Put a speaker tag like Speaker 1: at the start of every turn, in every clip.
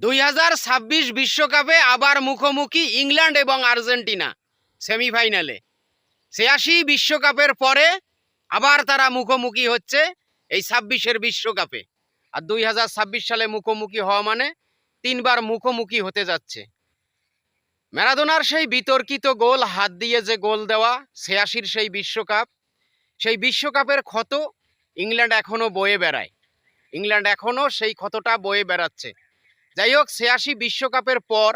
Speaker 1: 2026 বিশ্বকাপে আবার মুখোমুখি ইংল্যান্ড এবং আর্জেন্টিনা সেমিফাইনালে। 86 বিশ্বকাপের পরে আবার তারা মুখোমুখি হচ্ছে এই 26-এর বিশ্বকাপে। আর 2026 সালে মুখোমুখি হওয়া মানে 3বার মুখোমুখি হতে যাচ্ছে। ম্যারাডোনার সেই বিতর্কিত গোল, হাত দিয়ে যে গোল দেওয়া 86-র সেই বিশ্বকাপের ক্ষত ইংল্যান্ড এখনো বয়ে বেড়ায়। ইংল্যান্ড এখনো সেই ক্ষতটা বয়ে বেড়াচ্ছে। যাই হোক, 86 বিশ্বকাপের পর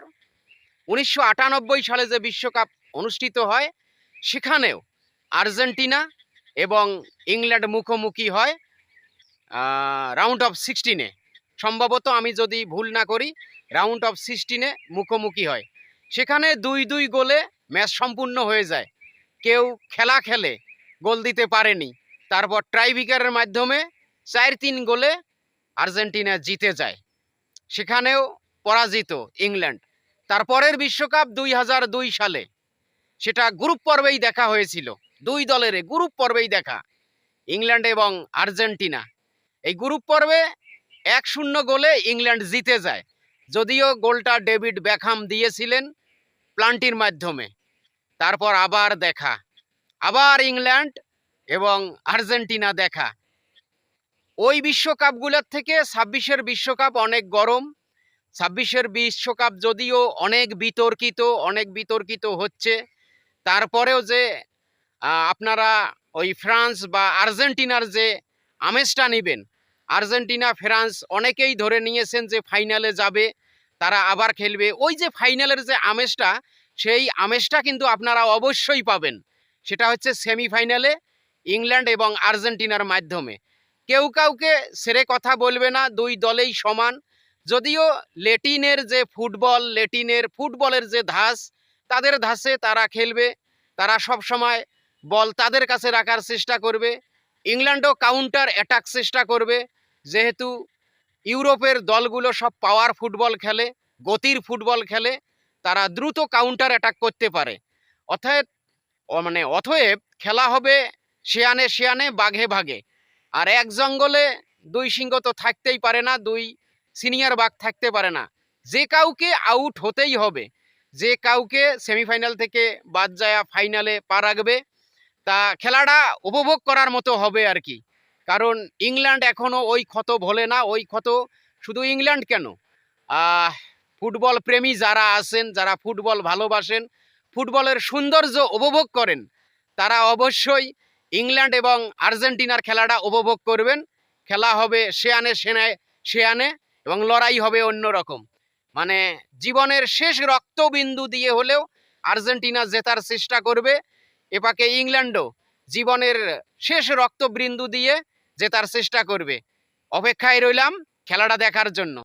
Speaker 1: 1998 সালে যে বিশ্বকাপ অনুষ্ঠিত হয়, সেখানেও আর্জেন্টিনা এবং ইংল্যান্ড মুখোমুখি হয় রাউন্ড অফ 16-এ। সম্ভবত, আমি যদি ভুল না করি, রাউন্ড অফ 16-এ মুখোমুখি হয়। সেখানে 2-2 গোলে ম্যাচ সম্পূর্ণ হয়ে যায়। কেউ খেলা খেলে গোল দিতে পারেনি। তারপর ট্রাইব্রেকারের মাধ্যমে 4-3 গোলে আর্জেন্টিনা জিতে যায়। সেখানেও পরাজিত ইংল্যান্ড। তারপরের বিশ্বকাপ 2002 সালে, সেটা গ্রুপ পর্বেই দেখা হয়েছিল। দুই দলের গ্রুপ পর্বেই দেখা, ইংল্যান্ড এবং আর্জেন্টিনা। এই গ্রুপ পর্বে 1-0 গোলে ইংল্যান্ড জিতে যায়, যদিও গোলটা ডেভিড বেকহাম দিয়েছিলেন প্লান্টির মাধ্যমে। তারপর আবার দেখা, আবার ইংল্যান্ড এবং আর্জেন্টিনা দেখা। ওই বিশ্বকাপগুলোর থেকে 26-এর বিশ্বকাপ অনেক গরম। 26-এর বিশ্বকাপ যদিও অনেক বিতর্কিত হচ্ছে, তারপরেও যে আপনারা ওই ফ্রান্স বা আর্জেন্টিনার যে আমেজটা নেবেন, আর্জেন্টিনা ফ্রান্স অনেকেই ধরে নিয়েছেন যে ফাইনালে যাবে, তারা আবার খেলবে। ওই যে ফাইনালের যে আমেজটা, সেই আমেজটা কিন্তু আপনারা অবশ্যই পাবেন। সেটা হচ্ছে সেমিফাইনালে ইংল্যান্ড এবং আর্জেন্টিনার মাধ্যমে। কেউ কাউকে সেরে কথা বলবে না, দুই দলেই সমান। যদিও ল্যাটিনের যে ফুটবলের যে ধাঁচ, তাদের ধাঁচে তারা খেলবে। তারা সব সময় বল তাদের কাছে রাখার চেষ্টা করবে। ইংল্যান্ডও কাউন্টার অ্যাটাক চেষ্টা করবে, যেহেতু ইউরোপের দলগুলো সব পাওয়ার ফুটবল খেলে, গতির ফুটবল খেলে, তারা দ্রুত কাউন্টার অ্যাটাক করতে পারে। অতএব খেলা হবে শিয়ানে বাঘে ভাগে। আর এক জঙ্গলে দুই সিংহ তো থাকতেই পারে না, দুই সিনিয়র বাঘ থাকতে পারে না। যে কাউকে আউট হতেই হবে, যে কাউকে সেমিফাইনাল থেকে বাদ যায় ফাইনালে পা রাখবে, তা খেলাটা উপভোগ করার মতো হবে আর কি। কারণ ইংল্যান্ড এখনো ওই ক্ষত ভোলে না। ওই ক্ষত শুধু ইংল্যান্ড কেন, ফুটবল প্রেমী যারা আছেন, যারা ফুটবল ভালোবাসেন, ফুটবলের সৌন্দর্য উপভোগ করেন, তারা অবশ্যই ইংল্যান্ড এবং আর্জেন্টিনার খেলাটা উপভোগ করবেন। খেলা হবে শেয়ানে এবং লড়াই হবে অন্যরকম। মানে জীবনের শেষ রক্তবিন্দু দিয়ে হলেও আর্জেন্টিনা জেতার চেষ্টা করবে। এপাকে ইংল্যান্ডও জীবনের শেষ রক্তবিন্দু দিয়ে জেতার চেষ্টা করবে। অপেক্ষায় রইলাম খেলাটা দেখার জন্য।